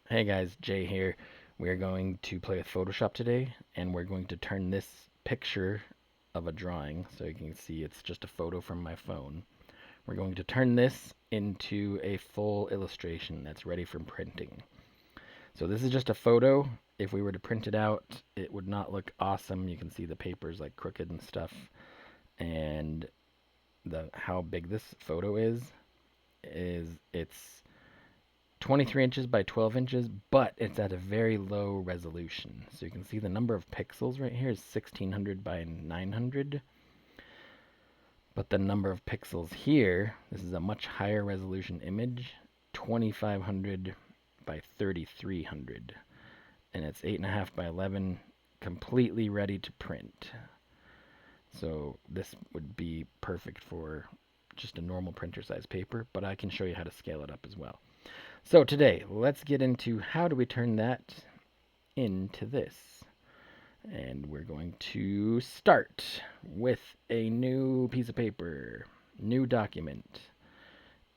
Hey guys, Jay here. We are going to play with Photoshop today, and we're going to turn this picture of a drawing, so you can see it's just a photo from my phone. We're going to turn this into a full illustration that's ready for printing. So this is just a photo. If we were to print it out, it would not look awesome. You can see the paper's like crooked and stuff, and the how big this photo is it's 23 inches by 12 inches, but it's at a very low resolution. So you can see the number of pixels right here is 1600 by 900, but the number of pixels here, this is a much higher resolution image, 2500 by 3300, and it's 8.5 by 11, completely ready to print. So this would be perfect for just a normal printer size paper, but I can show you how to scale it up as well. So today, let's get into how do we turn that into this. And we're going to start with a new piece of paper, new document.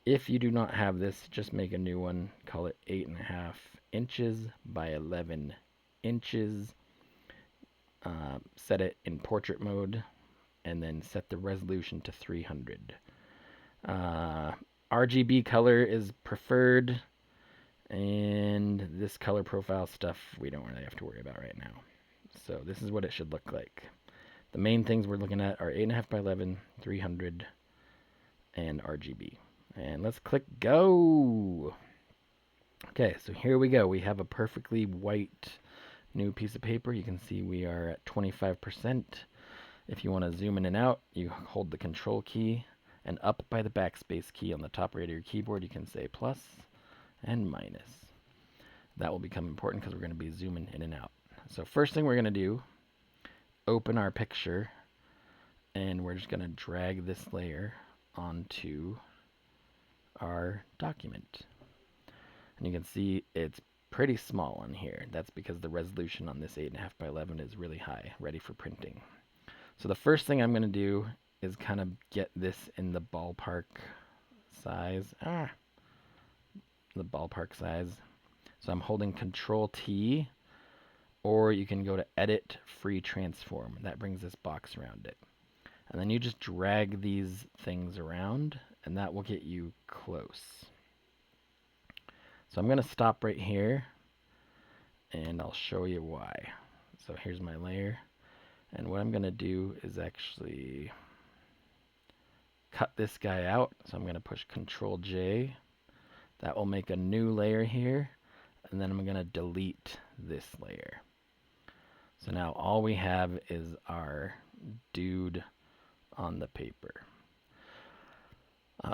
If you do not have this, just make a new one. Call it 8.5 inches by 11 inches. Set it in portrait mode and then set the resolution to 300. RGB color is preferred. And this color profile stuff we don't really have to worry about right now. So this is what it should look like. The main things we're looking at are 8.5 by 11, 300, and RGB. And let's click go. Okay, so here we go. We have a perfectly white new piece of paper. You can see we are at 25%. If you want to zoom in and out, you hold the control key, and up by the backspace key on the top right of your keyboard, you can say plus and minus. That will become important because we're going to be zooming in and out. So first thing we're going to do, open our picture, and we're just going to drag this layer onto our document. And you can see it's pretty small on here. That's because the resolution on this 8.5 by 11 is really high, ready for printing. So the first thing I'm going to do is kind of get this in the ballpark size. The ballpark size. So I'm holding Control T, or you can go to Edit Free Transform. That brings this box around it. And then you just drag these things around, and that will get you close. So I'm going to stop right here, and I'll show you why. So here's my layer. And what I'm going to do is actually cut this guy out. So I'm going to push Control J. That will make a new layer here. And then I'm going to delete this layer. So now all we have is our dude on the paper.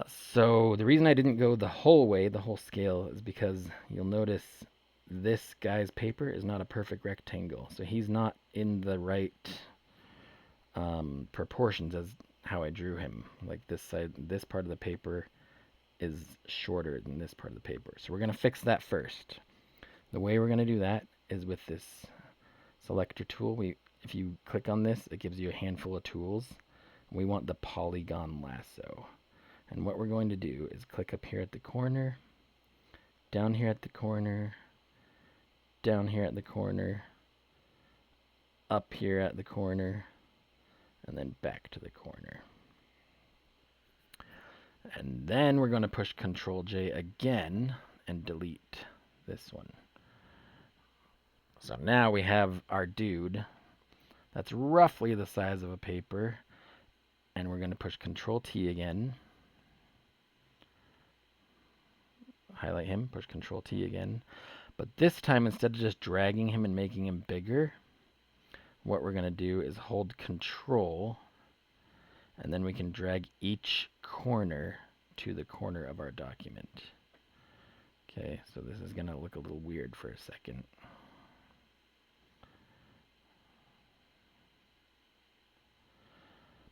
So the reason I didn't go the whole way, the whole scale, is because you'll notice this guy's paper is not a perfect rectangle. So he's not in the right proportions as how I drew him. Like this side, this part of the paper is shorter than this part of the paper. So we're going to fix that first. The way we're going to do that is with this selector tool. If you click on this, it gives you a handful of tools. We want the polygon lasso. And what we're going to do is click up here at the corner, down here at the corner, down here at the corner, up here at the corner, and then back to the corner. And then we're going to push Control J again and delete this one. So now we have our dude. That's roughly the size of a paper. And we're going to push Control T again. Highlight him, push Control T again. But this time, instead of just dragging him and making him bigger, what we're going to do is hold Control, and then we can drag each corner to the corner of our document. Okay, so this is going to look a little weird for a second.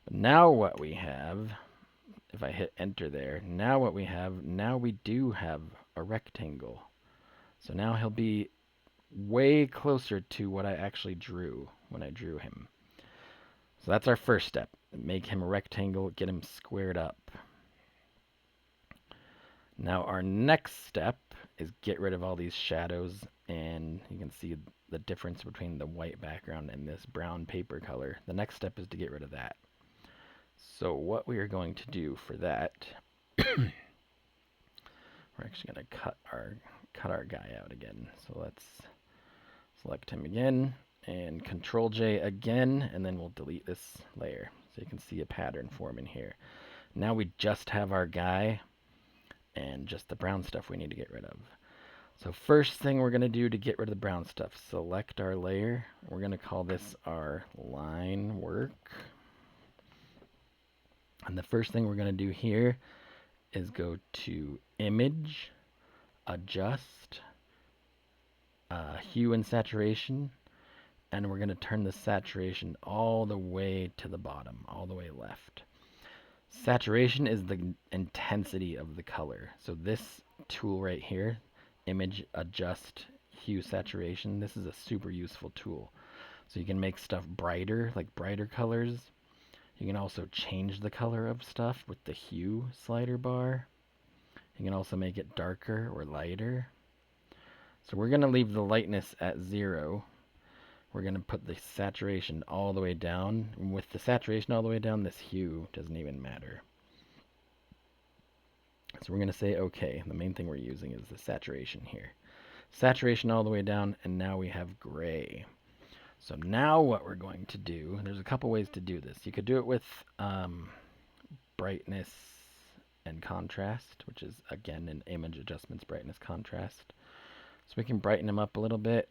But now what we have, if I hit enter there, now what we have, now we do have a rectangle. So now he'll be way closer to what I actually drew when I drew him. So that's our first step. Make him a rectangle, get him squared up. Now our next step is get rid of all these shadows, and you can see the difference between the white background and this brown paper color. The next step is to get rid of that. So what we are going to do for that, we're actually going to cut our guy out again. So let's select him again and Control J again, and then we'll delete this layer so you can see a pattern forming here. Now we just have our guy and just the brown stuff we need to get rid of. So first thing we're going to do to get rid of the brown stuff, select our layer. We're going to call this our line work. And the first thing we're going to do here is go to Image, Adjust, Hue and Saturation, and we're going to turn the saturation all the way to the bottom, all the way left. Saturation is the intensity of the color. So this tool right here, Image, Adjust, Hue, Saturation, this is a super useful tool. So you can make stuff brighter, like brighter colors. You can also change the color of stuff with the Hue slider bar. You can also make it darker or lighter. So we're going to leave the lightness at 0. We're going to put the saturation all the way down. And with the saturation all the way down, this hue doesn't even matter. So we're going to say OK. The main thing we're using is the saturation here. Saturation all the way down, and now we have gray. So now what we're going to do, there's a couple ways to do this. You could do it with brightness and contrast, which is, again, in Image Adjustments, brightness, contrast. So we can brighten him up a little bit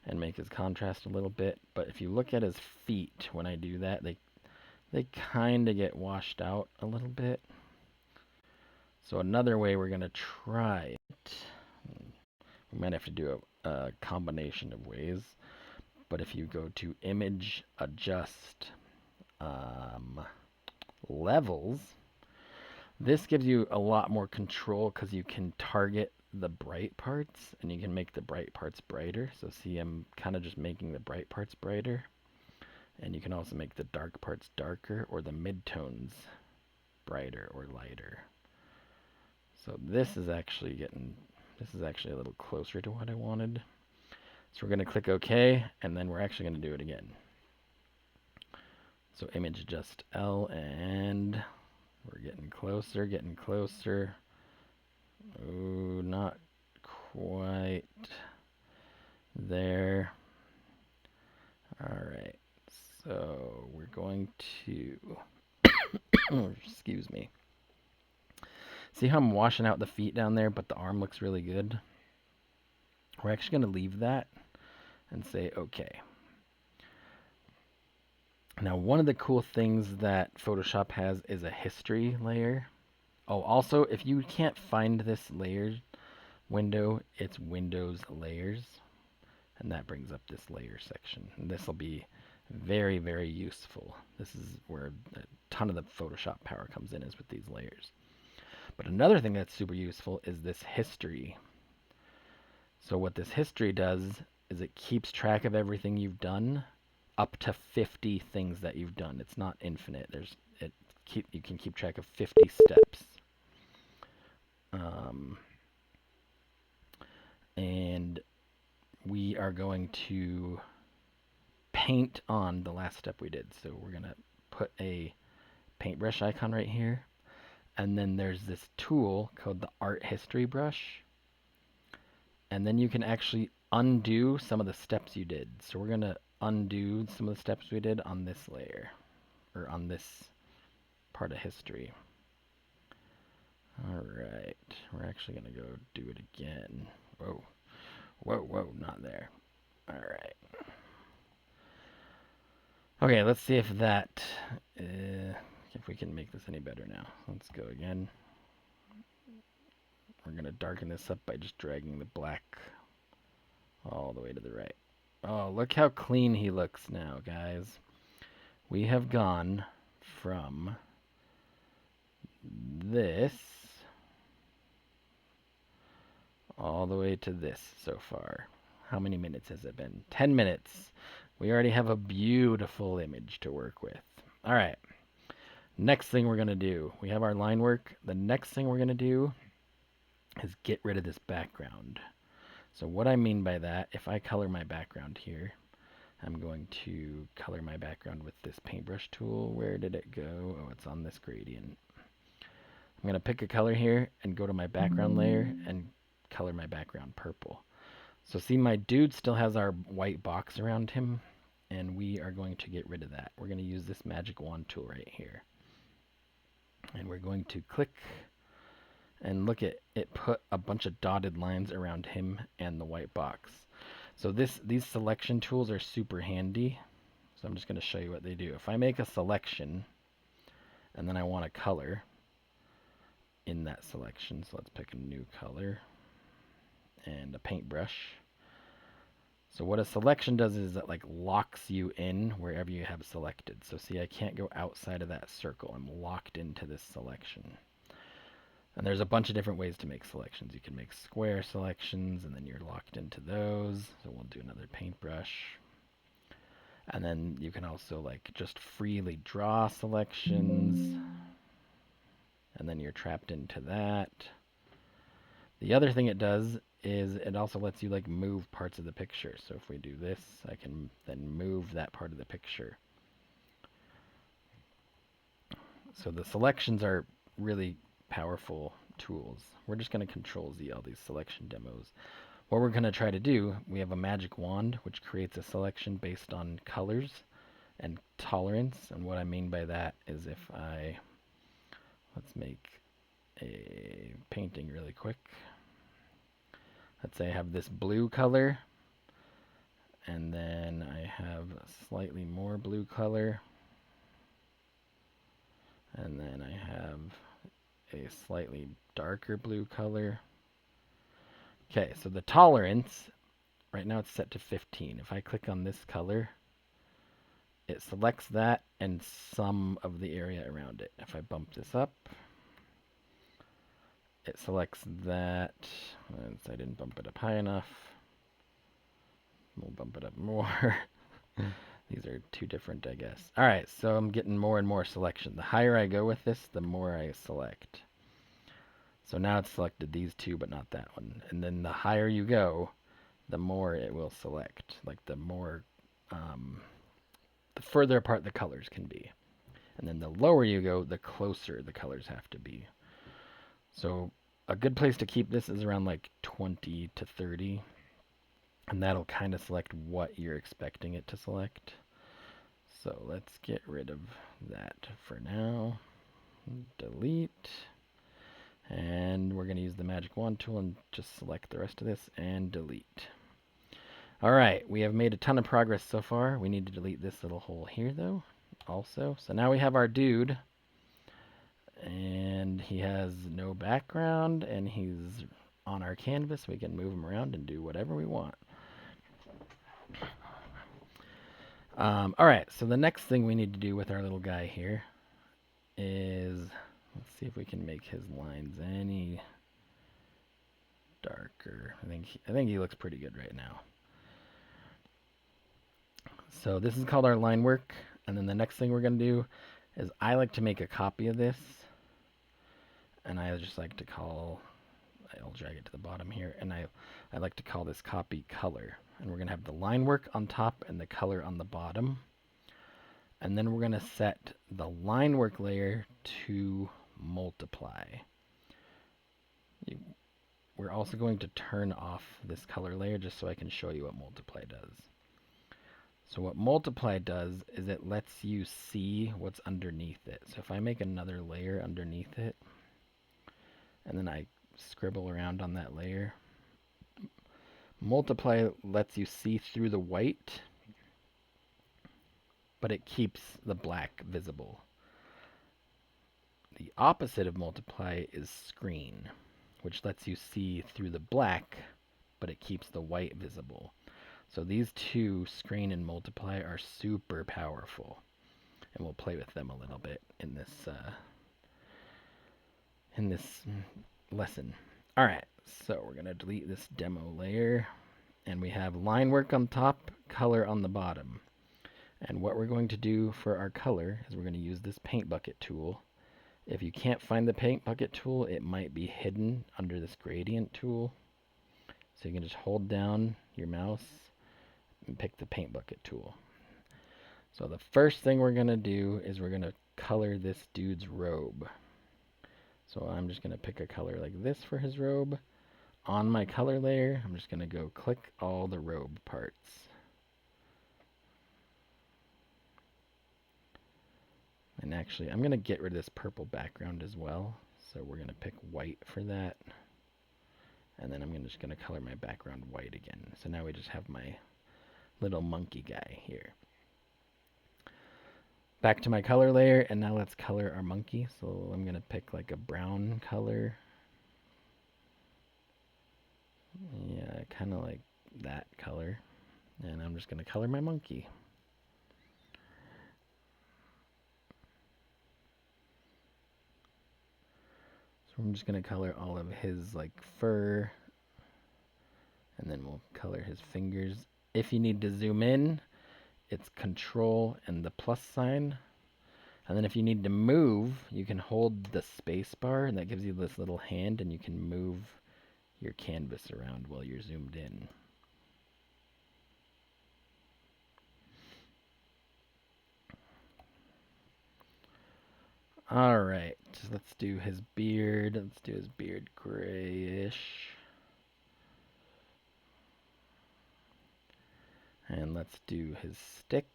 and make his contrast a little bit. But if you look at his feet, when I do that, they kind of get washed out a little bit. So another way we're going to try it, we might have to do a combination of ways, but if you go to Image, Adjust, Levels, this gives you a lot more control because you can target the bright parts, and you can make the bright parts brighter. So see, I'm kind of just making the bright parts brighter. And you can also make the dark parts darker, or the midtones brighter or lighter. So this is actually a little closer to what I wanted. So we're going to click OK, and then we're actually going to do it again. So Image, Adjust L, and we're getting closer, getting closer. Ooh, not quite there. Alright, so we're going to, excuse me. See how I'm washing out the feet down there, but the arm looks really good? We're actually going to leave that and say OK. Now, one of the cool things that Photoshop has is a history layer. Oh, also, if you can't find this layer window, it's Windows Layers, and that brings up this layer section. And this will be very, very useful. This is where a ton of the Photoshop power comes in, is with these layers. But another thing that's super useful is this history. So what this history does is it keeps track of everything you've done, up to 50 things that you've done. It's not infinite. You can keep track of 50 steps. And we are going to paint on the last step we did. So we're going to put a paintbrush icon right here. And then there's this tool called the Art History Brush. And then you can actually undo some of the steps you did. So we're going to undo some of the steps we did on this layer, or on this part of history. Alright, we're actually going to go do it again. Whoa, whoa, whoa, not there. Alright. Okay, let's see if that, if we can make this any better now. Let's go again. We're going to darken this up by just dragging the black all the way to the right. Oh, look how clean he looks now, guys. We have gone from this all the way to this so far. How many minutes has it been? 10 minutes. We already have a beautiful image to work with. All right. Next thing we're going to do, we have our line work. The next thing we're going to do is get rid of this background. So what I mean by that, if I color my background here, I'm going to color my background with this paintbrush tool. Where did it go? Oh, it's on this gradient. I'm going to pick a color here and go to my background layer and color my background purple. So see, my dude still has our white box around him, and we are going to get rid of that. We're going to use this magic wand tool right here. And we're going to click and look at it, put a bunch of dotted lines around him and the white box. So these selection tools are super handy. So I'm just going to show you what they do. If I make a selection and then I want a color in that selection, so let's pick a new color and a paintbrush. So what a selection does is it like locks you in wherever you have selected. So see, I can't go outside of that circle. I'm locked into this selection. And there's a bunch of different ways to make selections. You can make square selections, and then you're locked into those. So we'll do another paintbrush. And then you can also like just freely draw selections. And then you're trapped into that. The other thing it does is it also lets you like move parts of the picture. So if we do this, I can then move that part of the picture. So the selections are really powerful tools. We're just going to Control Z all these selection demos. What we're going to try to do, we have a magic wand which creates a selection based on colors and tolerance. And what I mean by that is if let's make a painting really quick. Let's say I have this blue color, and then I have slightly more blue color, and then I have a slightly darker blue color. Okay, so the tolerance, right now it's set to 15. If I click on this color, it selects that and some of the area around it. If I bump this up, it selects that. I didn't bump it up high enough. We'll bump it up more. These are too different, I guess. All right, so I'm getting more and more selection. The higher I go with this, the more I select. So now it's selected these two, but not that one. And then the higher you go, the more it will select. Like the further apart the colors can be. And then the lower you go, the closer the colors have to be. So a good place to keep this is around like 20 to 30. And that'll kind of select what you're expecting it to select. So let's get rid of that for now. Delete. And we're going to use the magic wand tool and just select the rest of this and delete. Alright, we have made a ton of progress so far. We need to delete this little hole here though, also. So now we have our dude, and he has no background, and he's on our canvas. We can move him around and do whatever we want. Alright, so the next thing we need to do with our little guy here is, let's see if we can make his lines any darker. I think he looks pretty good right now. So this is called our line work, and then the next thing we're going to do is I like to make a copy of this, and I just like to call, I'll drag it to the bottom here, and I like to call this copy color. And we're going to have the line work on top and the color on the bottom. And then we're going to set the line work layer to multiply. We're also going to turn off this color layer just so I can show you what multiply does. So what multiply does is it lets you see what's underneath it. So if I make another layer underneath it, and then I scribble around on that layer, multiply lets you see through the white, but it keeps the black visible. The opposite of multiply is screen, which lets you see through the black, but it keeps the white visible. So these two, screen and multiply, are super powerful, and we'll play with them a little bit in this lesson. All right, so we're going to delete this demo layer, and we have line work on top, color on the bottom. And what we're going to do for our color is we're going to use this paint bucket tool. If you can't find the paint bucket tool, it might be hidden under this gradient tool. So you can just hold down your mouse and pick the paint bucket tool. So the first thing we're going to do is we're going to color this dude's robe. So I'm just going to pick a color like this for his robe. On my color layer, I'm just going to go click all the robe parts. And actually, I'm going to get rid of this purple background as well. So we're going to pick white for that. And then I'm just going to color my background white again. So now we just have my little monkey guy here. Back to my color layer, and now let's color our monkey. So I'm going to pick like a brown color. Yeah, kind of like that color. And I'm just going to color my monkey. So I'm just going to color all of his like fur. And then we'll color his fingers. If you need to zoom in, it's Control and the plus sign. And then if you need to move, you can hold the space bar, and that gives you this little hand, and you can move your canvas around while you're zoomed in. Alright, so let's do his beard. Let's do his beard grayish. And let's do his stick.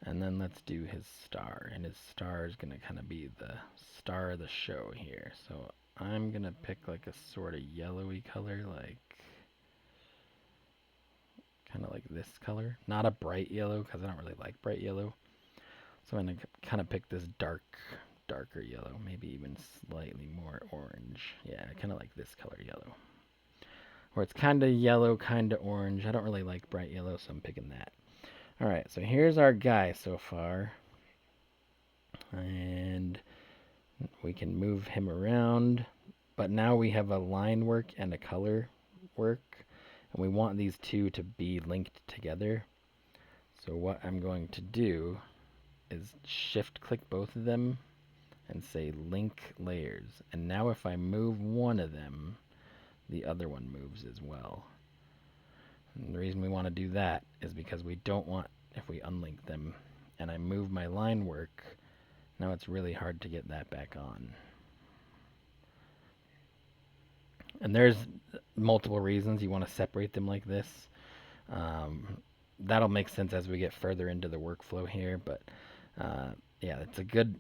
And then let's do his star. And his star is going to kind of be the star of the show here. So I'm going to pick like a sort of yellowy color, like kind of like this color. Not a bright yellow, because I don't really like bright yellow. So I'm going to kind of pick this darker yellow, maybe even slightly more orange. Yeah, kind of like this color yellow. Where it's kind of yellow, kind of orange. I don't really like bright yellow, so I'm picking that. Alright, so here's our guy so far. And we can move him around. But now we have a line work and a color work. And we want these two to be linked together. So what I'm going to do is shift click both of them and say link layers. And now if I move one of them, the other one moves as well. And the reason we want to do that is because we don't want, if we unlink them and I move my line work, now it's really hard to get that back on. And there's multiple reasons you want to separate them like this. That'll make sense as we get further into the workflow here, but yeah, it's a good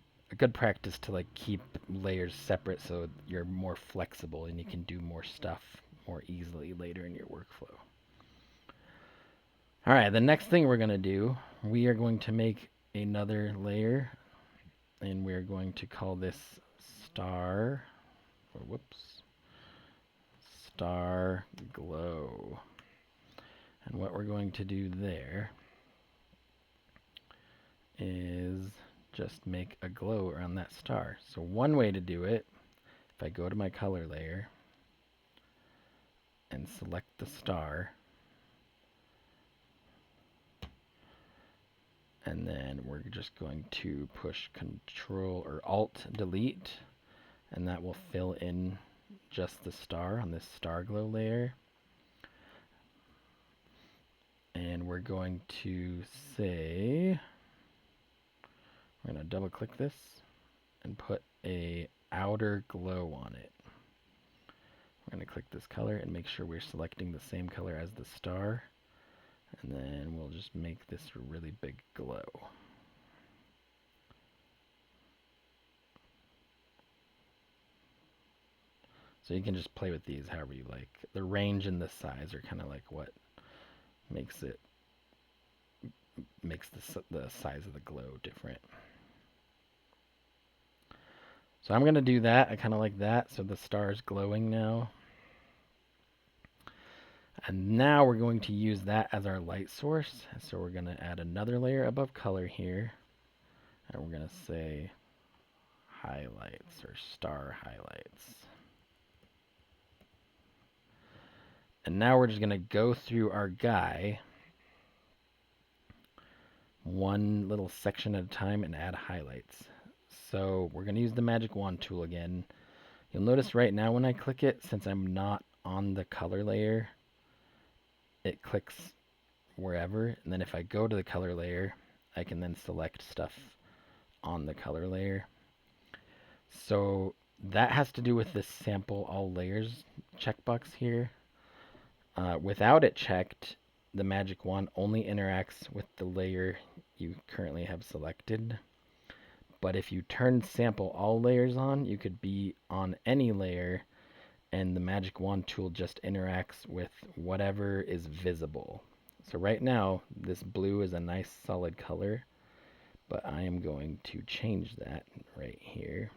practice to like keep layers separate so you're more flexible and you can do more stuff more easily later in your workflow. All right, the next thing we're going to do, we are going to make another layer, and we're going to call this star, or whoops, star glow. And what we're going to do there is just make a glow around that star. So one way to do it, if I go to my color layer and select the star, and then we're just going to push Control or Alt Delete, and that will fill in just the star on this star glow layer. And we're going to say, we're going to double click this and put a outer glow on it. We're going to click this color and make sure we're selecting the same color as the star. And then we'll just make this a really big glow. So you can just play with these however you like. The range and the size are kind of like what makes the size of the glow different. So I'm going to do that. I kind of like that. So the star is glowing now. And now we're going to use that as our light source. So we're going to add another layer above color here. And we're going to say highlights or star highlights. And now we're just going to go through our guy one little section at a time and add highlights. So we're going to use the magic wand tool again. You'll notice right now when I click it, since I'm not on the color layer, it clicks wherever. And then if I go to the color layer, I can then select stuff on the color layer. So that has to do with this sample all layers checkbox here. Without it checked, the magic wand only interacts with the layer you currently have selected. But if you turn sample all layers on, you could be on any layer and the magic wand tool just interacts with whatever is visible. So right now, this blue is a nice solid color, but I am going to change that right here.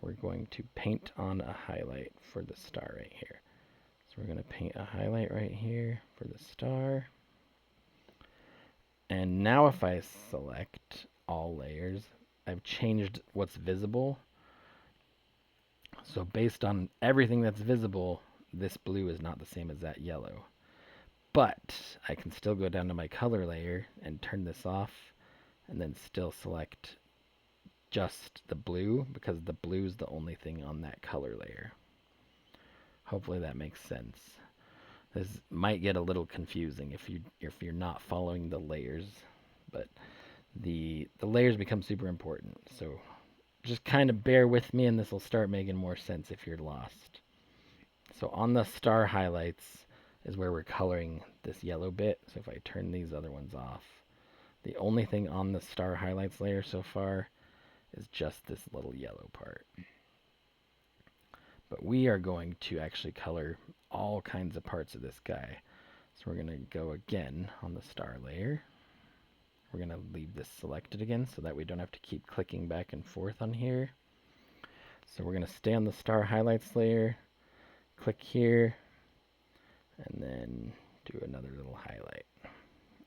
We're going to paint on a highlight for the star right here. So we're going to paint a highlight right here for the star. And now if I select all layers, I've changed what's visible. So based on everything that's visible, this blue is not the same as that yellow. But I can still go down to my color layer and turn this off and then still select just the blue because the blue is the only thing on that color layer. Hopefully that makes sense. This might get a little confusing if you're not following the layers, but the layers become super important. So just kind of bear with me and this will start making more sense if you're lost. So on the star highlights is where we're coloring this yellow bit. So if I turn these other ones off, the only thing on the star highlights layer so far is just this little yellow part. But we are going to actually color all kinds of parts of this guy. So we're going to go again on the star layer. We're going to leave this selected again so that we don't have to keep clicking back and forth on here. So we're going to stay on the star highlights layer, click here, and then do another little highlight.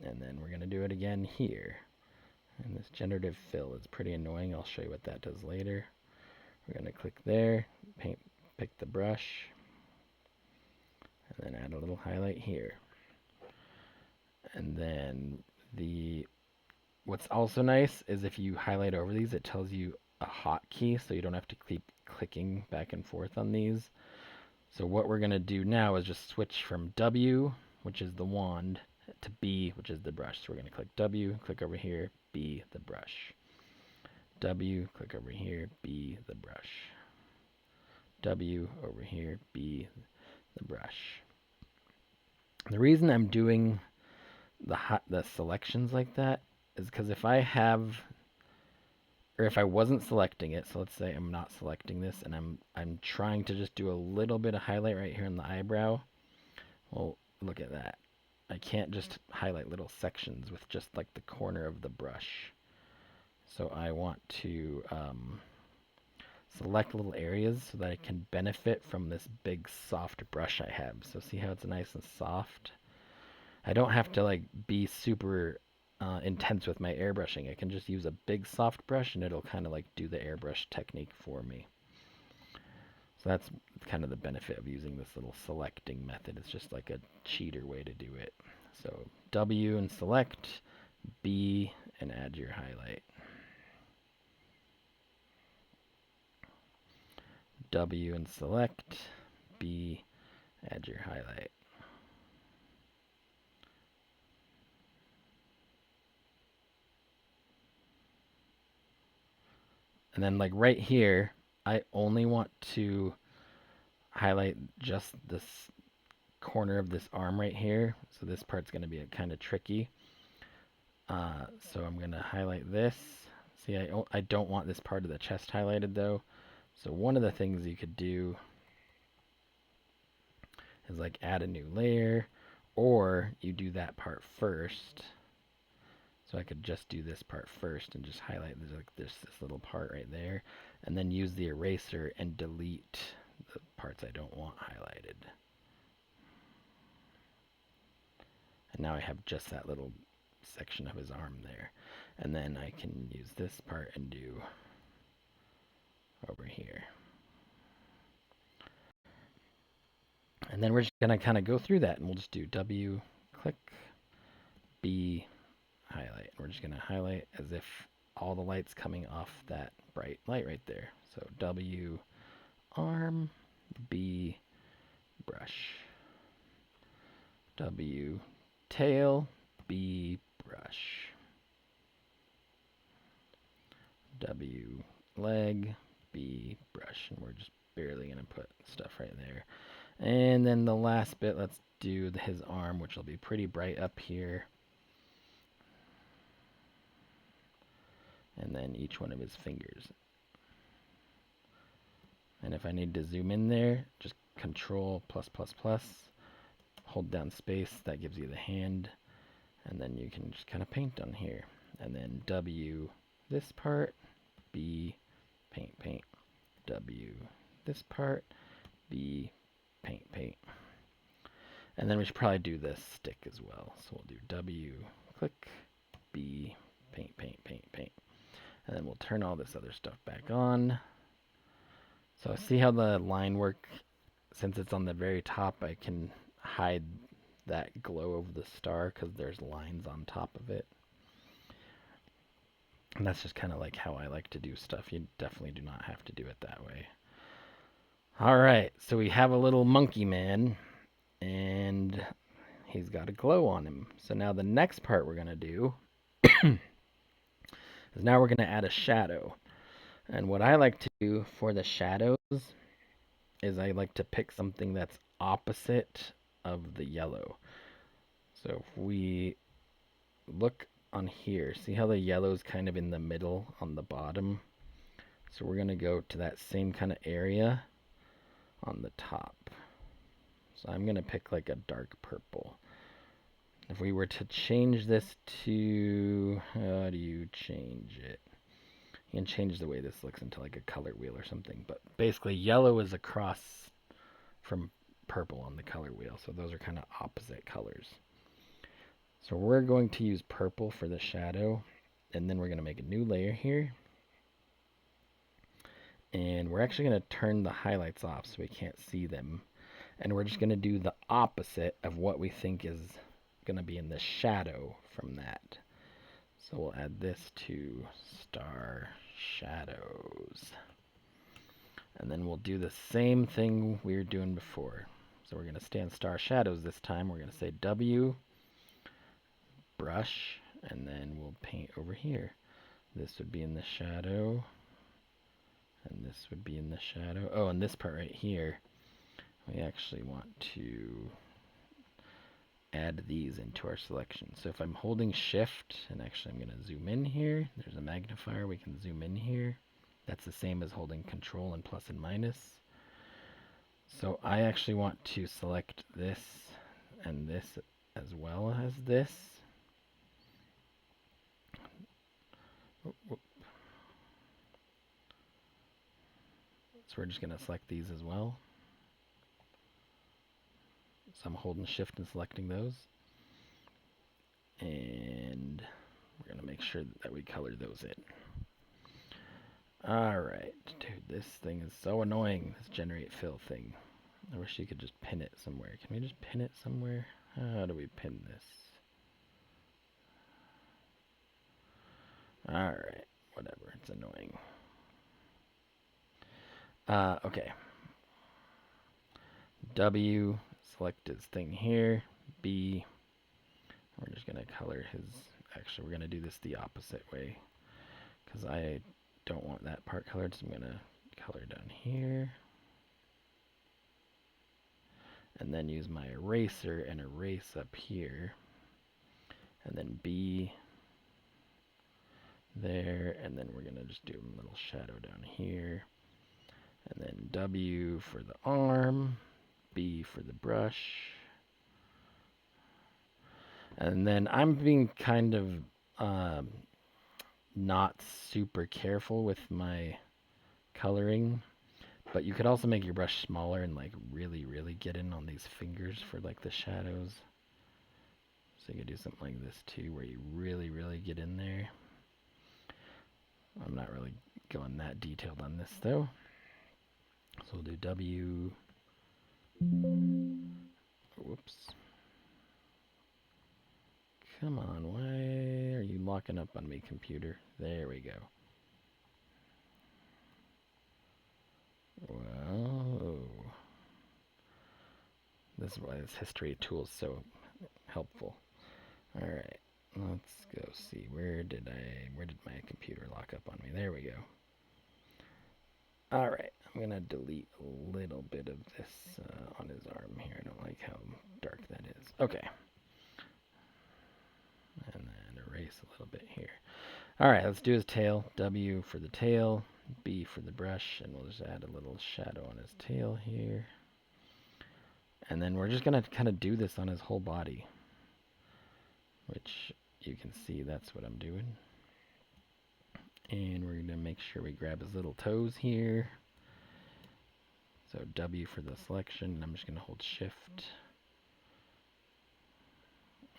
And then we're going to do it again here. And this generative fill is pretty annoying. I'll show you what that does later. We're going to click there, pick the brush, and then add a little highlight here. And then what's also nice is if you highlight over these, it tells you a hotkey, so you don't have to keep clicking back and forth on these. So what we're going to do now is just switch from W, which is the wand, to B, which is the brush. So we're going to click W, click over here, B, the brush. W, click over here, B, the brush. W, over here, B, the brush. The reason I'm doing the selections like that is because if I wasn't selecting it, so let's say I'm not selecting this and I'm trying to just do a little bit of highlight right here in the eyebrow, well, look at that. I can't just highlight little sections with just like the corner of the brush. So I want to select little areas so that I can benefit from this big soft brush I have. So see how it's nice and soft? I don't have to like be super intense with my airbrushing. I can just use a big soft brush and it'll kind of like do the airbrush technique for me. So that's kind of the benefit of using this little selecting method. It's just like a cheater way to do it. So W and select, B and add your highlight. W and select, B, add your highlight. And then like right here, I only want to highlight just this corner of this arm right here. So this part's going to be kind of tricky. So I'm going to highlight this. See, I don't want this part of the chest highlighted though. So one of the things you could do is like add a new layer, or you do that part first. So I could just do this part first and just highlight this little part right there, and then use the eraser and delete the parts I don't want highlighted. And now I have just that little section of his arm there. And then I can use this part and do over here. And then we're just going to kind of go through that, and we'll just do W, click, B, highlight. We're just going to highlight as if all the light's coming off that bright light right there. So W, arm, B, brush. W, tail, B, brush. W, leg, B, brush. And we're just barely going to put stuff right there. And then the last bit, let's do his arm, which will be pretty bright up here. And then each one of his fingers. And if I need to zoom in there, just Control +++, hold down space, that gives you the hand, and then you can just kind of paint on here. And then W this part, B, paint, paint. W this part, B, paint, paint. And then we should probably do this stick as well. So we'll do W, click, B, paint, paint, paint, paint. And then we'll turn all this other stuff back on. So see how the line work, since it's on the very top, I can hide that glow of the star because there's lines on top of it. And that's just kind of like how I like to do stuff. You definitely do not have to do it that way. All right, so we have a little monkey man, and he's got a glow on him. So now the next part we're going to do is now we're going to add a shadow. And what I like to do for the shadows is I like to pick something that's opposite of the yellow. So if we look on here, see how the yellow is kind of in the middle on the bottom? So we're going to go to that same kind of area on the top. So I'm going to pick like a dark purple. If we were to change this to, how do you change it? You can change the way this looks into like a color wheel or something. But basically yellow is across from purple on the color wheel. So those are kind of opposite colors. So we're going to use purple for the shadow. And then we're going to make a new layer here. And we're actually going to turn the highlights off so we can't see them. And we're just going to do the opposite of what we think is going to be in the shadow from that. So we'll add this to star shadows. And then we'll do the same thing we were doing before. So we're going to stay on star shadows this time. We're going to say W, brush, and then we'll paint over here. This would be in the shadow, and this would be in the shadow. Oh, and this part right here, we actually want to add these into our selection. So if I'm holding shift, and actually I'm going to zoom in here, there's a magnifier, we can zoom in here. That's the same as holding control and plus and minus. So I actually want to select this and this as well as this. So we're just going to select these as well. So I'm holding shift and selecting those. And we're going to make sure that we color those in. Alright, dude, this thing is so annoying, this generate fill thing. I wish you could just pin it somewhere. Can we just pin it somewhere? How do we pin this? Alright, whatever, it's annoying. Okay. W, select his thing here. B, we're just going to color his, actually we're going to do this the opposite way, because I don't want that part colored, so I'm going to color down here. And then use my eraser and erase up here. And then B there, and then we're going to just do a little shadow down here. And then W for the arm, B for the brush. And then I'm being kind of not super careful with my coloring, but you could also make your brush smaller and like really get in on these fingers for like the shadows. So you could do something like this too, where you really get in there. I'm not really going that detailed on this though. So we'll do W, Whoops. Come on, why are you locking up on me, computer? There we go. Whoa. This is why this history tool is so helpful. Alright, let's go see. Where did my computer lock up on me? There we go. Alright, I'm gonna delete a little bit of this on his arm here. I don't like how dark that is. Okay. And then erase a little bit here. Alright, let's do his tail. W for the tail, B for the brush, and we'll just add a little shadow on his tail here. And then we're just going to kind of do this on his whole body, which you can see that's what I'm doing. And we're going to make sure we grab his little toes here. So W for the selection, and I'm just going to hold shift.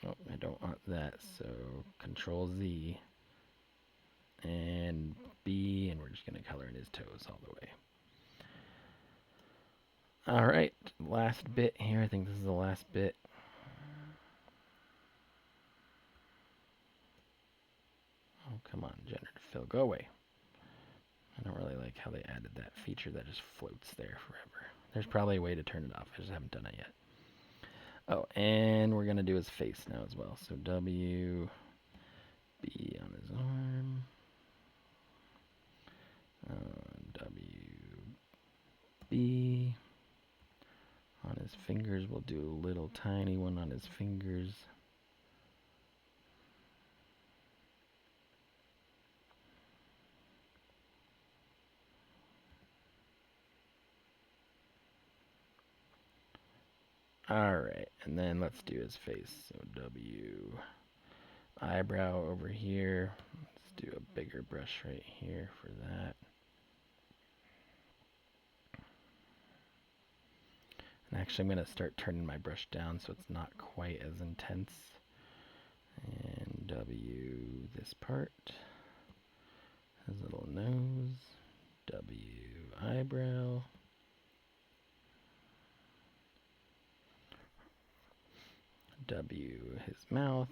Oh, I don't want that, so Control Z and B, and we're just going to color in his toes all the way. Alright, last bit here. I think this is the last bit. Oh, come on, generative fill, go away. I don't really like how they added that feature that just floats there forever. There's probably a way to turn it off. I just haven't done it yet. Oh, and we're going to do his face now as well. So W, B on his arm. W, B. On his fingers, we'll do a little tiny one on his fingers. Alright, and then let's do his face. So W, eyebrow over here. Let's do a bigger brush right here for that. And actually I'm going to start turning my brush down so it's not quite as intense. And W this part. His little nose. W eyebrow. W his mouth.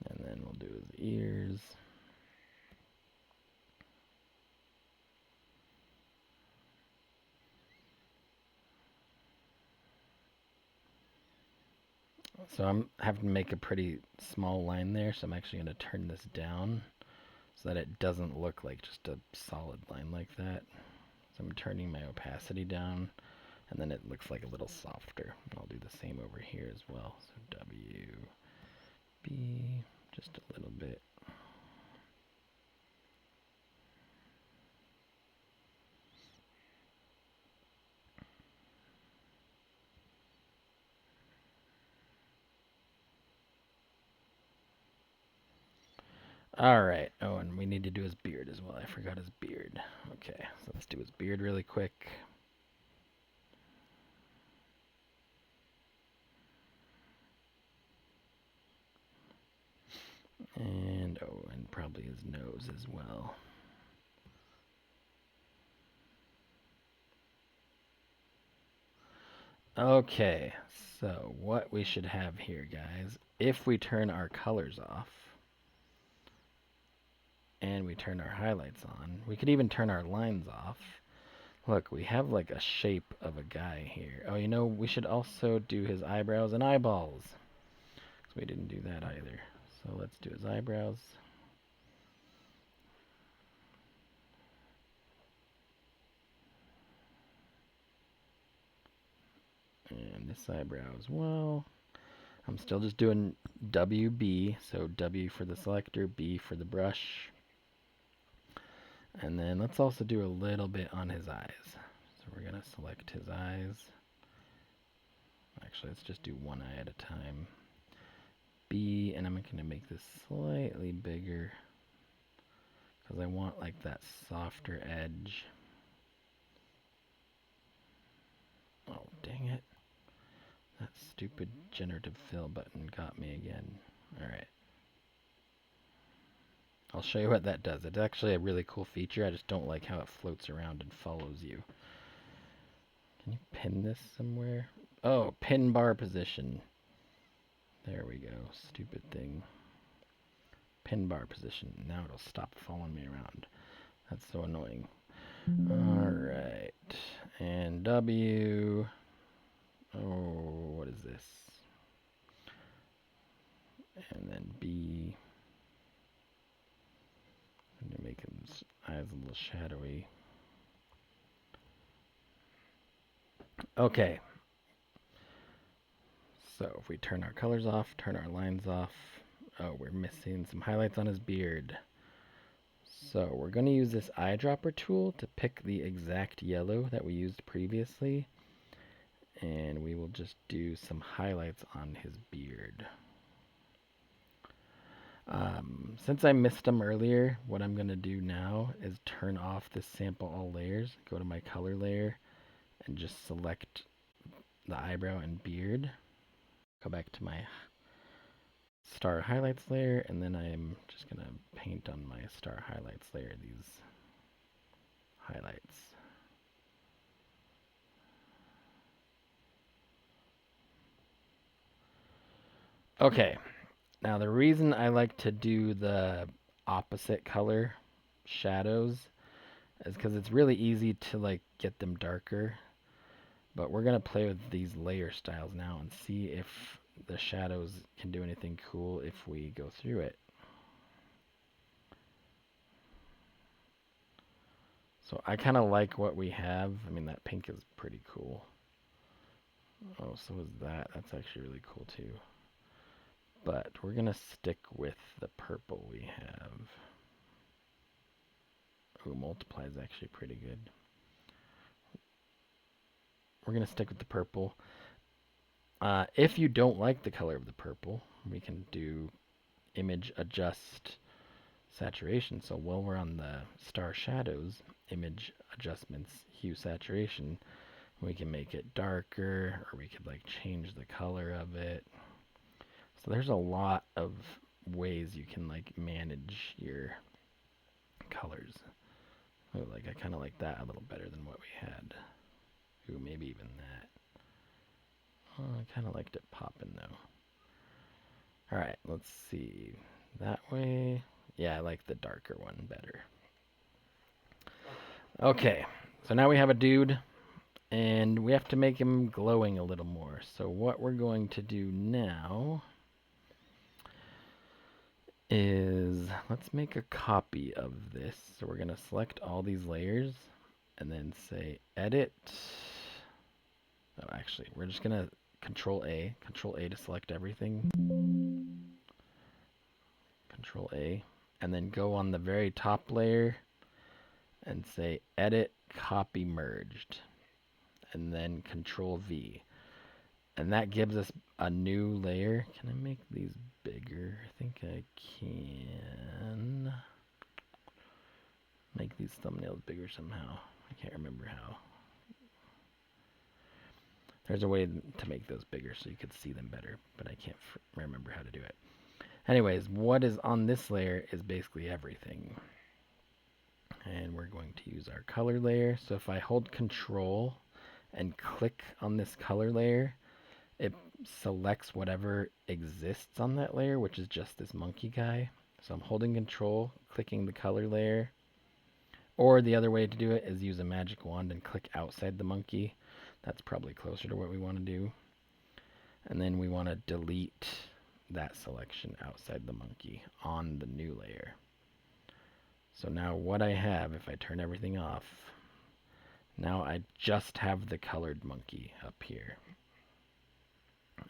And then we'll do his ears. So I'm having to make a pretty small line there, so I'm actually going to turn this down so that it doesn't look like just a solid line like that. So I'm turning my opacity down, and then it looks like a little softer. And I'll do the same over here as well. So W, B, just a little bit. Alright, oh, and we need to do his beard as well. I forgot his beard. Okay, so let's do his beard really quick. And, oh, and probably his nose as well. Okay, so what we should have here, guys, if we turn our colors off, and we turn our highlights on, we could even turn our lines off. Look, we have like a shape of a guy here. Oh, you know, we should also do his eyebrows and eyeballs. So we didn't do that either. So let's do his eyebrows. And this eyebrow as well. I'm still just doing WB, so W for the selector, B for the brush. And then let's also do a little bit on his eyes. So we're going to select his eyes. Actually, let's just do one eye at a time. B, and I'm going to make this slightly bigger because I want like that softer edge. Oh, dang it. stupid generative fill button got me again. Alright. I'll show you what that does. It's actually a really cool feature. I just don't like how it floats around and follows you. Can you pin this somewhere? Oh, pin bar position. There we go. Stupid thing. Pin bar position. Now it'll stop following me around. That's so annoying. Alright. And W. Oh, what is this? And then B. I'm going to make his eyes a little shadowy. Okay. So if we turn our colors off, turn our lines off. Oh, we're missing some highlights on his beard. So we're going to use this eyedropper tool to pick the exact yellow that we used previously. And we will just do some highlights on his beard. Since I missed them earlier, what I'm going to do now is turn off this sample all layers, go to my color layer, and just select the eyebrow and beard. Go back to my star highlights layer, and then I'm just going to paint on my star highlights layer these highlights. Okay, now the reason I like to do the opposite color shadows is because it's really easy to like get them darker. But we're going to play with these layer styles now and see if the shadows can do anything cool if we go through it. So I kind of like what we have. I mean, that pink is pretty cool. Oh, so is that. That's actually really cool too. But we're going to stick with the purple we have. Ooh, multiply is actually pretty good. We're going to stick with the purple. If you don't like the color of the purple, we can do image adjust saturation. So while we're on the star shadows, image adjustments, hue saturation, we can make it darker, or we could like change the color of it. So there's a lot of ways you can like manage your colors. Oh, like I kind of like that a little better than what we had. Ooh, maybe even that. Oh, I kind of liked it popping though. Alright, let's see. That way. Yeah, I like the darker one better. Okay, so now we have a dude, and we have to make him glowing a little more. So what we're going to do now is, let's make a copy of this. So we're going to select all these layers, and then say edit. Oh, actually, we're just going to Control A to select everything. Control A, and then go on the very top layer and say edit copy merged, and then Control V, and that gives us a new layer. Can I make these bigger? I think I can make these thumbnails bigger somehow. I can't remember how. There's a way to make those bigger so you could see them better, but I can't remember how to do it. Anyways, what is on this layer is basically everything. And we're going to use our color layer. So if I hold Control and click on this color layer, it selects whatever exists on that layer, which is just this monkey guy. So I'm holding Control, clicking the color layer. Or the other way to do it is use a magic wand and click outside the monkey. That's probably closer to what we want to do. And then we want to delete that selection outside the monkey on the new layer. So now what I have, if I turn everything off, now I just have the colored monkey up here.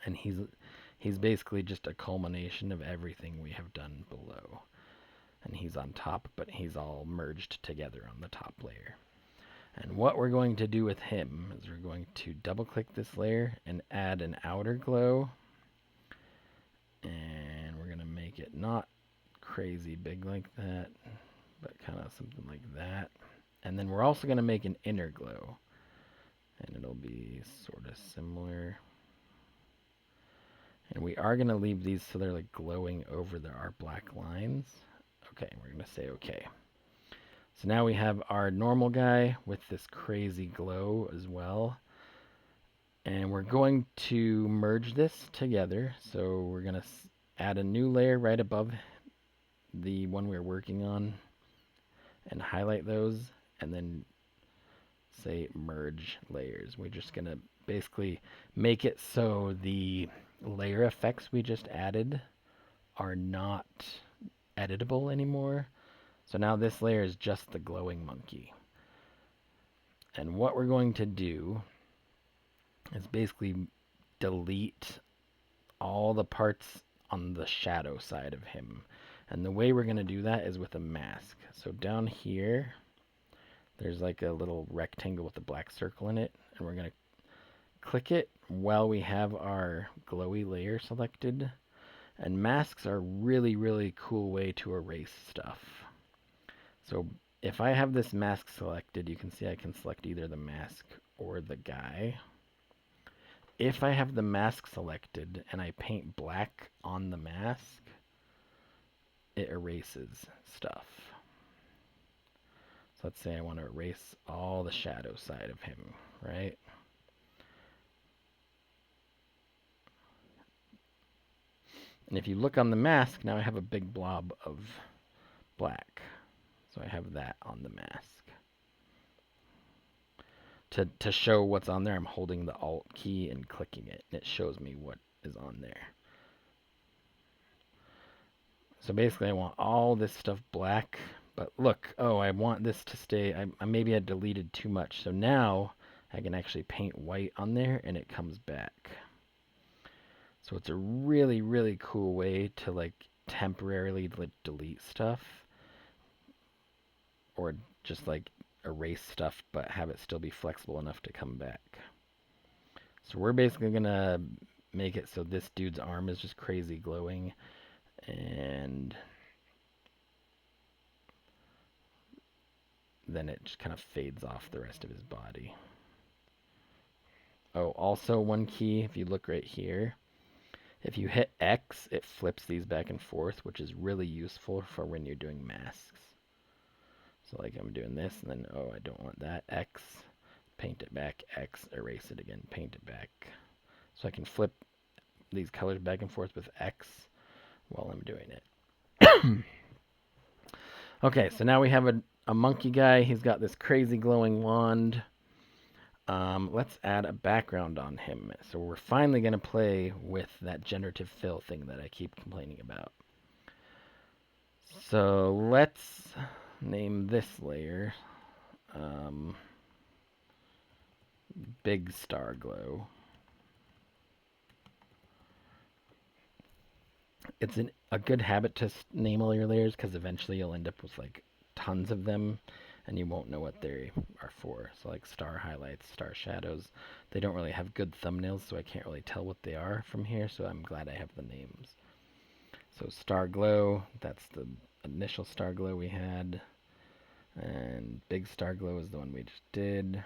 And he's basically just a culmination of everything we have done below. And he's on top, but he's all merged together on the top layer. And what we're going to do with him is we're going to double click this layer and add an outer glow. And we're going to make it not crazy big like that, but kind of something like that. And then we're also going to make an inner glow. And it'll be sort of similar. And we are going to leave these so they're like glowing over our black lines. Okay, we're going to say okay. So now we have our normal guy with this crazy glow as well. And we're going to merge this together. So we're going to add a new layer right above the one we're working on and highlight those and then say merge layers. We're just going to basically make it so the layer effects we just added are not editable anymore. So now this layer is just the glowing monkey. And what we're going to do is basically delete all the parts on the shadow side of him. And the way we're going to do that is with a mask. So down here, there's like a little rectangle with a black circle in it. And we're going to click it while we have our glowy layer selected. And masks are a really, really cool way to erase stuff. So if I have this mask selected, you can see I can select either the mask or the guy. If I have the mask selected and I paint black on the mask, it erases stuff. So let's say I want to erase all the shadow side of him, right? And if you look on the mask, now I have a big blob of black. So I have that on the mask. To show what's on there, I'm holding the Alt key and clicking it, and it shows me what is on there. So basically, I want all this stuff black, but look, oh, I want this to stay, maybe I deleted too much, so now I can actually paint white on there, and it comes back. So it's a really, really cool way to, like, temporarily delete stuff, or just, like, erase stuff, but have it still be flexible enough to come back. So we're basically going to make it so this dude's arm is just crazy glowing, and then it just kind of fades off the rest of his body. Oh, also one key, if you look right here, if you hit X, it flips these back and forth, which is really useful for when you're doing masks. So like I'm doing this, and then, oh, I don't want that, X, paint it back, X, erase it again, paint it back. So I can flip these colors back and forth with X while I'm doing it. Okay, so now we have a monkey guy. He's got this crazy glowing wand. Let's add a background on him. So we're finally going to play with that generative fill thing that I keep complaining about. So let's name this layer Big Star Glow. It's a good habit to name all your layers because eventually you'll end up with like tons of them and you won't know what they are for. So like star highlights, star shadows, they don't really have good thumbnails, so I can't really tell what they are from here, so I'm glad I have the names. So Star Glow, that's the initial Star Glow we had. And Big Star Glow is the one we just did.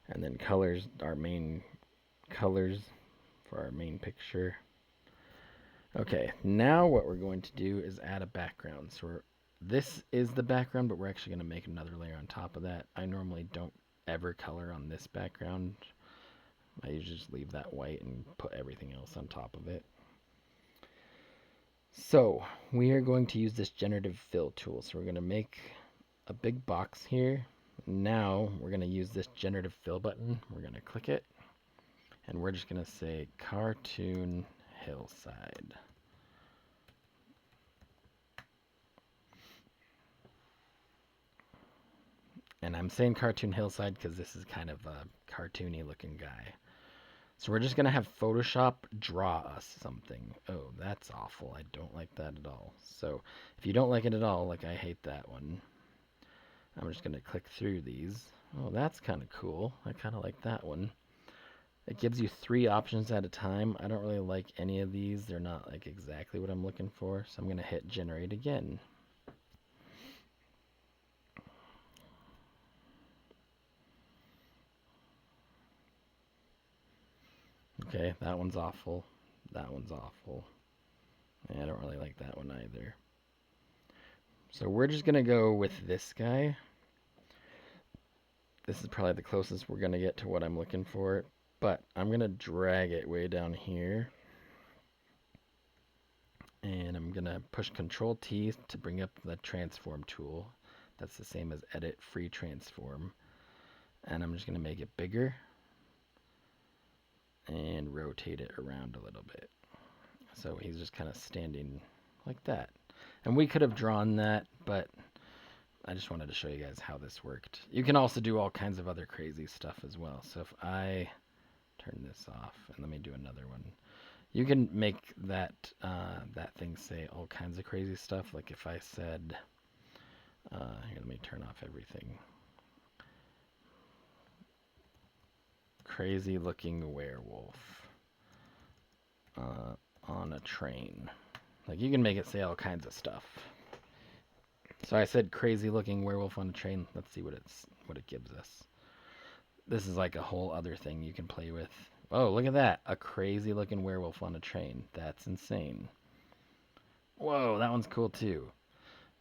And then colors, our main colors for our main picture. Okay, now what we're going to do is add a background. So this is the background, but we're actually going to make another layer on top of that. I normally don't ever color on this background. I usually just leave that white and put everything else on top of it. So we are going to use this generative fill tool. So we're going to make a big box here. Now we're going to use this generative fill button. We're going to click it, and we're just going to say cartoon hillside. And I'm saying cartoon hillside because this is kind of a cartoony looking guy. So we're just going to have Photoshop draw us something. Oh, that's awful. I don't like that at all. So if you don't like it at all, like I hate that one, I'm just going to click through these. Oh, that's kind of cool. I kind of like that one. It gives you 3 options at a time. I don't really like any of these. They're not like exactly what I'm looking for. So I'm going to hit generate again. Okay, that one's awful. That one's awful. I don't really like that one either. So we're just going to go with this guy. This is probably the closest we're going to get to what I'm looking for. But I'm going to drag it way down here. And I'm going to push Control T to bring up the transform tool. That's the same as edit free transform. And I'm just going to make it bigger. And rotate it around a little bit. So he's just kind of standing like that. And we could have drawn that, but I just wanted to show you guys how this worked. You can also do all kinds of other crazy stuff as well. So if I turn this off, and let me do another one. You can make that that thing say all kinds of crazy stuff. Like if I said, here, let me turn off everything. Crazy looking werewolf on a train. Like you can make it say all kinds of stuff. So I said crazy looking werewolf on a train. Let's see what it gives us. This is like a whole other thing you can play with. Oh, look at that. A crazy looking werewolf on a train. That's insane. Whoa, that one's cool too.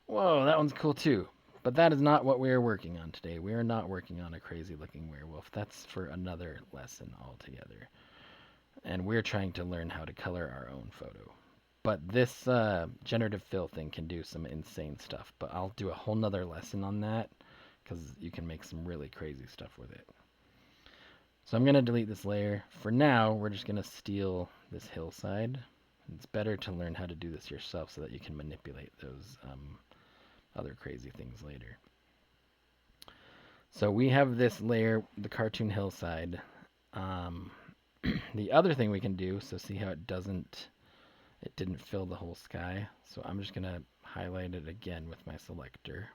Whoa, that one's cool too. But that is not what we are working on today. We are not working on a crazy looking werewolf. That's for another lesson altogether. And we're trying to learn how to color our own photo. But this generative fill thing can do some insane stuff. But I'll do a whole nother lesson on that because you can make some really crazy stuff with it. So I'm going to delete this layer. For now, we're just going to steal this hillside. It's better to learn how to do this yourself so that you can manipulate those other crazy things later. So we have this layer, the cartoon hillside. The other thing we can do, so see how it didn't fill the whole sky. So I'm just going to highlight it again with my selector.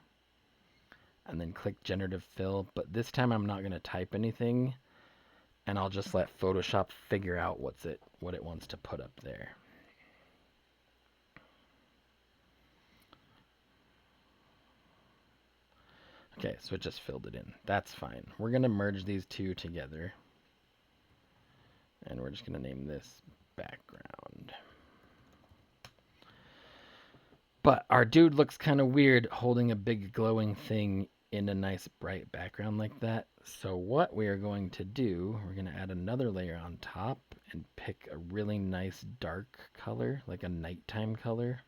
And then click generative fill. But this time I'm not going to type anything. And I'll just let Photoshop figure out what it wants to put up there. Okay, so it just filled it in. That's fine. We're going to merge these two together. And we're just going to name this background. But our dude looks kind of weird holding a big glowing thing in a nice bright background like that. So what we are going to do, we're going to add another layer on top and pick a really nice dark color, like a nighttime color.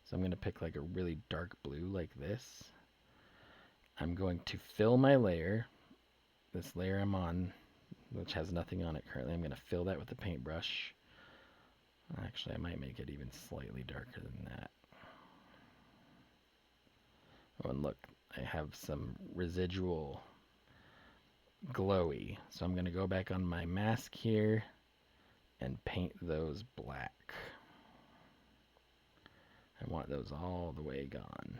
So I'm going to pick like a really dark blue like this. I'm going to fill my layer, this layer I'm on, which has nothing on it currently. I'm going to fill that with a paintbrush. Actually, I might make it even slightly darker than that. Oh, and look, I have some residual glowy. So I'm going to go back on my mask here and paint those black. I want those all the way gone.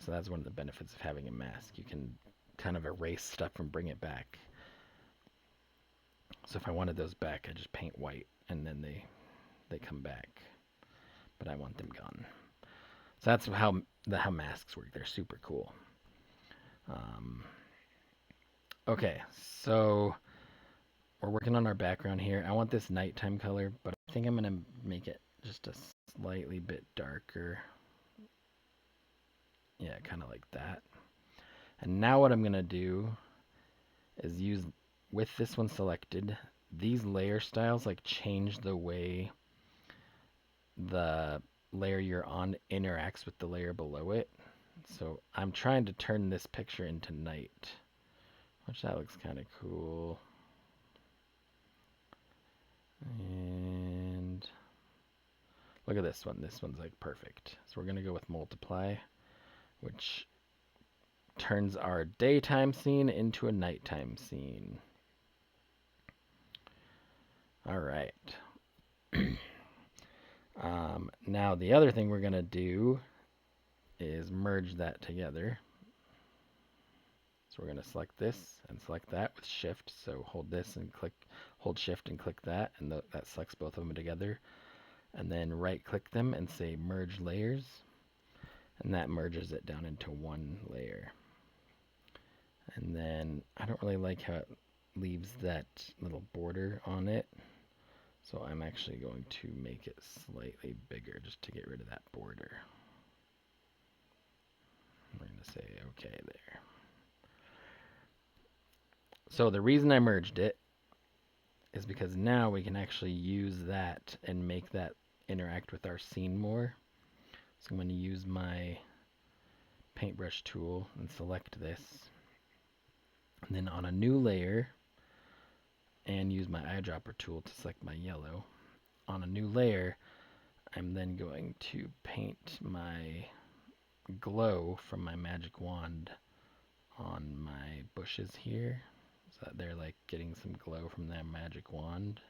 So that's one of the benefits of having a mask. You can kind of erase stuff and bring it back. So if I wanted those back, I just paint white and then they come back. But I want them gone. So that's how masks work. They're super cool. Okay, so we're working on our background here. I want this nighttime color, but I think I'm going to make it just a slightly bit darker. Yeah, kind of like that. And now what I'm going to do is use, with this one selected, these layer styles like change the way the layer you're on interacts with the layer below it. So I'm trying to turn this picture into night, which that looks kind of cool. And look at this one. This one's like perfect. So we're going to go with multiply, which turns our daytime scene into a nighttime scene. All right. Now the other thing we're going to do is merge that together. So we're going to select this and select that with shift. So hold this and hold shift and click that, and that selects both of them together. And then right click them and say merge layers. And that merges it down into one layer. And then I don't really like how it leaves that little border on it. So I'm actually going to make it slightly bigger just to get rid of that border. We're going to say okay there. So the reason I merged it is because now we can actually use that and make that interact with our scene more. So I'm going to use my paintbrush tool and select this. And then on a new layer, and use my eyedropper tool to select my yellow. On a new layer, I'm then going to paint my glow from my magic wand on my bushes here, so that they're like getting some glow from that magic wand.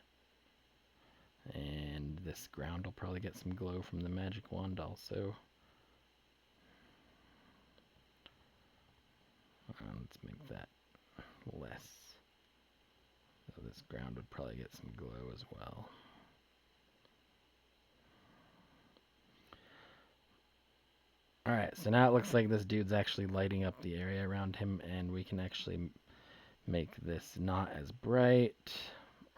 And this ground will probably get some glow from the magic wand also. Let's make that less. So this ground would probably get some glow as well. Alright, so now it looks like this dude's actually lighting up the area around him, and we can actually make this not as bright,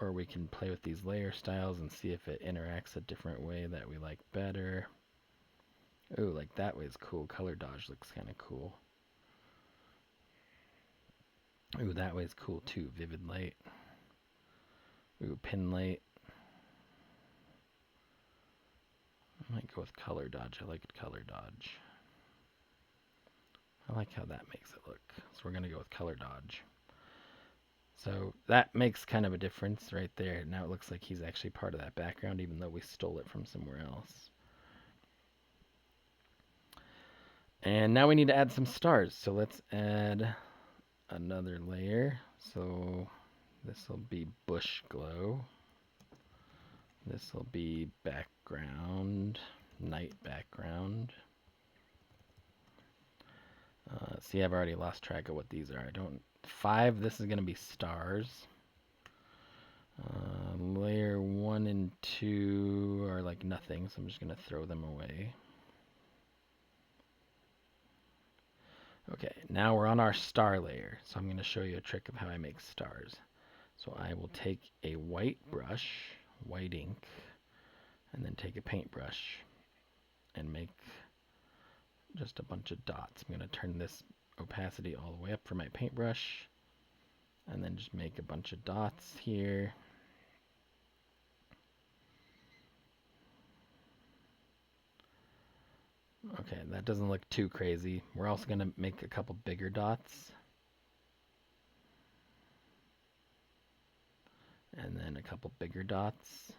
or we can play with these layer styles and see if it interacts a different way that we like better. Ooh, like that way is cool. Color dodge looks kind of cool. Ooh, that way is cool too. Vivid light. Ooh, pin light. I might go with color dodge. I like color dodge. I like how that makes it look. So we're going to go with color dodge. So that makes kind of a difference right there. Now it looks like he's actually part of that background, even though we stole it from somewhere else. And now we need to add some stars. So let's add another layer. So this will be bush glow. This will be background, night background. See, I've already lost track of what these are. 5, this is going to be stars. Layer 1 and 2 are like nothing, so I'm just going to throw them away. Okay, now we're on our star layer. So I'm going to show you a trick of how I make stars. So I will take a white brush, white ink, and then take a paintbrush and make just a bunch of dots. I'm going to turn this opacity all the way up for my paintbrush, and then just make a bunch of dots here. Okay, that doesn't look too crazy. We're also going to make a couple bigger dots. And then a couple bigger dots.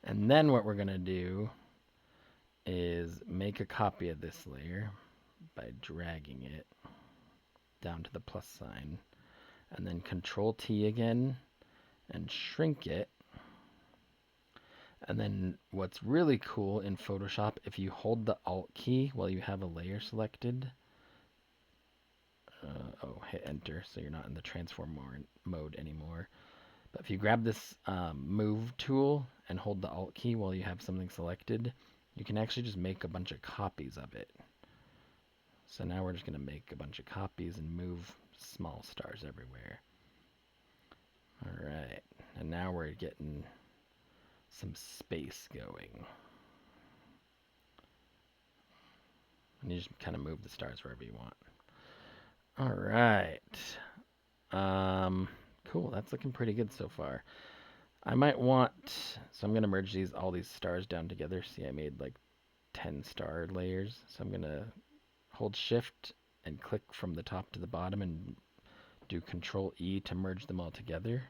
And then what we're going to do is make a copy of this layer by dragging it down to the plus sign. And then Control T again and shrink it. And then what's really cool in Photoshop, if you hold the Alt key while you have a layer selected, hit enter so you're not in the transform mode anymore. But if you grab this move tool and hold the Alt key while you have something selected, you can actually just make a bunch of copies of it. So now we're just going to make a bunch of copies and move small stars everywhere. Alright, and now we're getting some space going. And you just kind of move the stars wherever you want. Alright. Cool, that's looking pretty good so far. I might want, so I'm going to merge all these stars down together. See, I made like 10 star layers. So I'm going to hold shift and click from the top to the bottom and do Control E to merge them all together.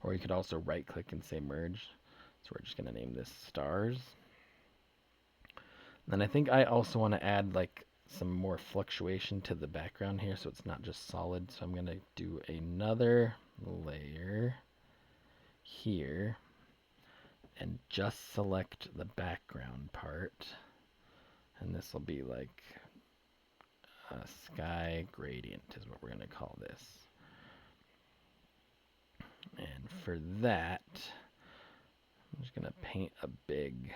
Or you could also right click and say merge. So we're just going to name this stars. Then I think I also want to add like some more fluctuation to the background here so it's not just solid. So I'm going to do another layer here and just select the background part. And this will be like a sky gradient is what we're going to call this. And for that, I'm just going to paint a big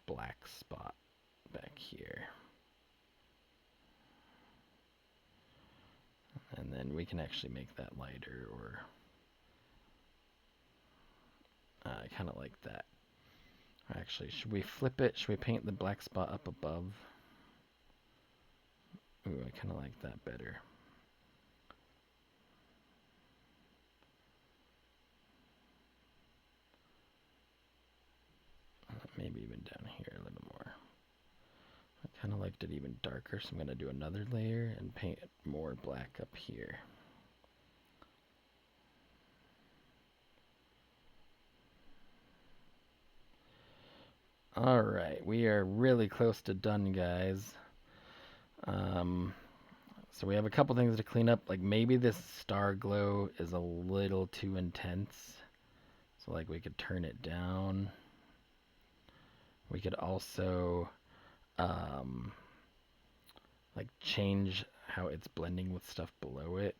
black spot back here. And then we can actually make that lighter, or I kind of like that. Actually, should we flip it? Should we paint the black spot up above? Ooh, I kind of like that better. Maybe even down here a little more. I kind of liked it even darker, so I'm going to do another layer and paint more black up here. Alright, we are really close to done, guys. So we have a couple things to clean up. Like maybe this star glow is a little too intense. So like we could turn it down. We could also like change how it's blending with stuff below it.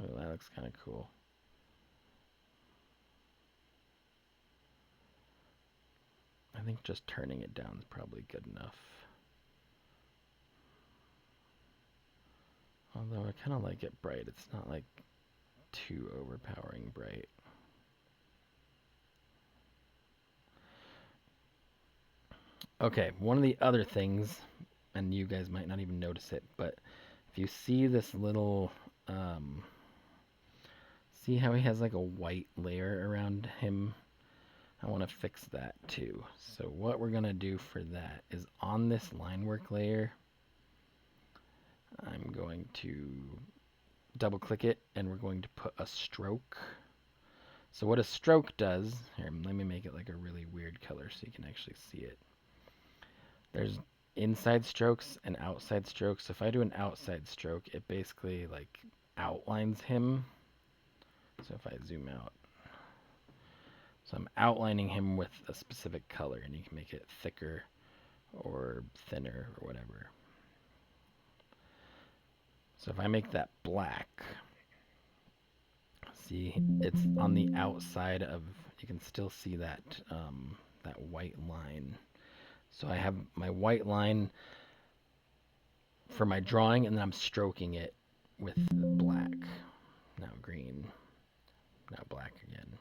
Oh, that looks kind of cool. I think just turning it down is probably good enough. Although I kind of like it bright. It's not like too overpowering bright. Okay, one of the other things, and you guys might not even notice it, but if you see this little, see how he has like a white layer around him? I want to fix that too. So what we're going to do for that is on this line work layer, I'm going to double click it and we're going to put a stroke. So what a stroke does, here, let me make it like a really weird color so you can actually see it. There's inside strokes and outside strokes. So if I do an outside stroke, it basically like outlines him. So if I zoom out, so I'm outlining him with a specific color, and you can make it thicker or thinner or whatever. So if I make that black, see, it's on the outside of, you can still see that that white line. So I have my white line for my drawing, and then I'm stroking it with black. Now green, now black again.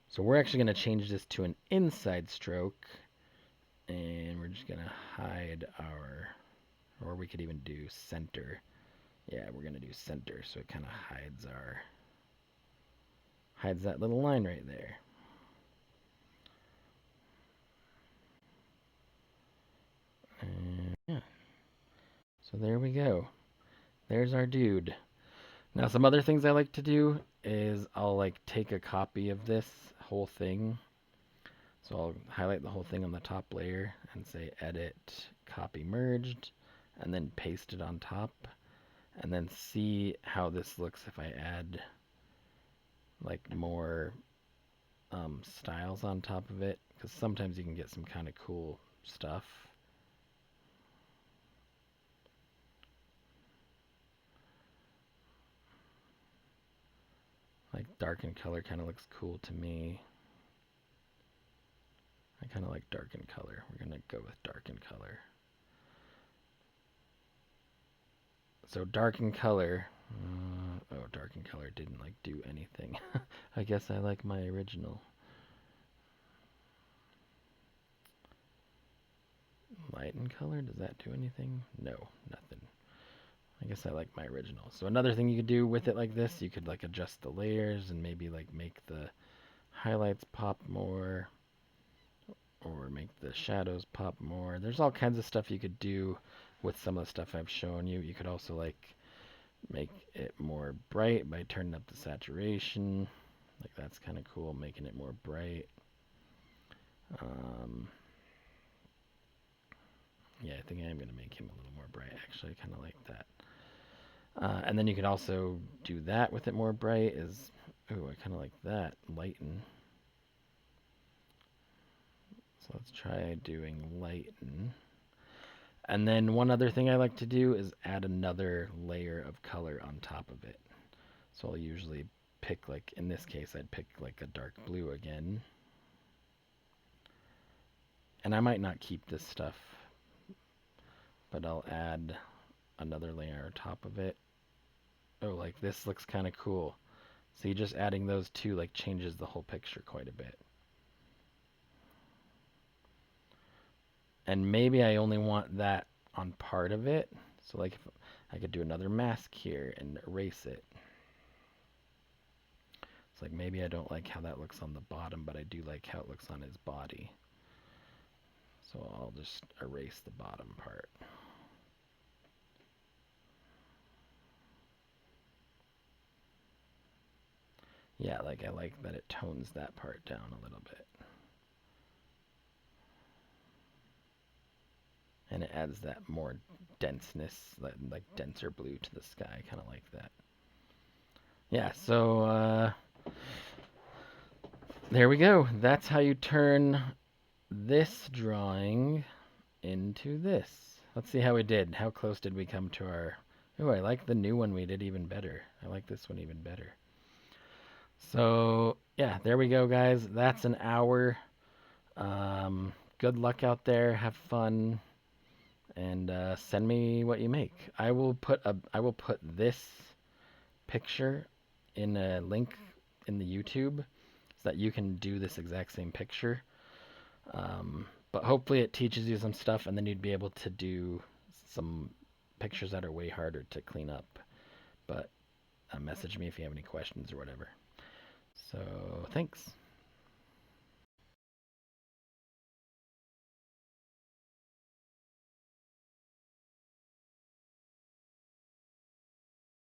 So we're actually going to change this to an inside stroke, and we're just going to hide our, or we could even do center. Yeah, we're going to do center, so it kind of hides that little line right there. And yeah, so there we go. There's our dude. Now some other things I like to do is I'll like take a copy of this whole thing. So I'll highlight the whole thing on the top layer and say edit, copy merged, and then paste it on top. And then see how this looks if I add like more styles on top of it, because sometimes you can get some kind of cool stuff. Like darken color kind of looks cool to me. I kind of like darken color. We're going to go with darken color. So darken color. Oh, darken color didn't like do anything. I guess I like my original. Lighten color, does that do anything? No, nothing. I guess I like my original. So another thing you could do with it like this, you could like adjust the layers and maybe like make the highlights pop more or make the shadows pop more. There's all kinds of stuff you could do with some of the stuff I've shown you. You could also like make it more bright by turning up the saturation. Like that's kind of cool, making it more bright. Yeah, I think I am going to make him a little more bright. Actually, I kind of like that. And then you could also do that with it more bright. Oh, I kind of like that. Lighten. So let's try doing lighten. And then one other thing I like to do is add another layer of color on top of it. So I'll usually pick, like, in this case, I'd pick like a dark blue again. And I might not keep this stuff, but I'll add another layer on top of it. Oh, like this looks kind of cool. See, just adding those two like changes the whole picture quite a bit. And maybe I only want that on part of it. So like if I could do another mask here and erase it. It's like maybe I don't like how that looks on the bottom, but I do like how it looks on his body. So I'll just erase the bottom part. Yeah, like I like that it tones that part down a little bit. And it adds that more denseness, like denser blue to the sky, kind of like that. Yeah, so there we go. That's how you turn this drawing into this. Let's see how we did. How close did we come to our... Oh, I like the new one we did even better. I like this one even better. So, yeah, there we go, guys. That's an hour. Good luck out there. Have fun. And send me what you make. I will put this picture in a link in the YouTube so that you can do this exact same picture. But hopefully it teaches you some stuff, and then you'd be able to do some pictures that are way harder to clean up. But message me if you have any questions or whatever. So thanks.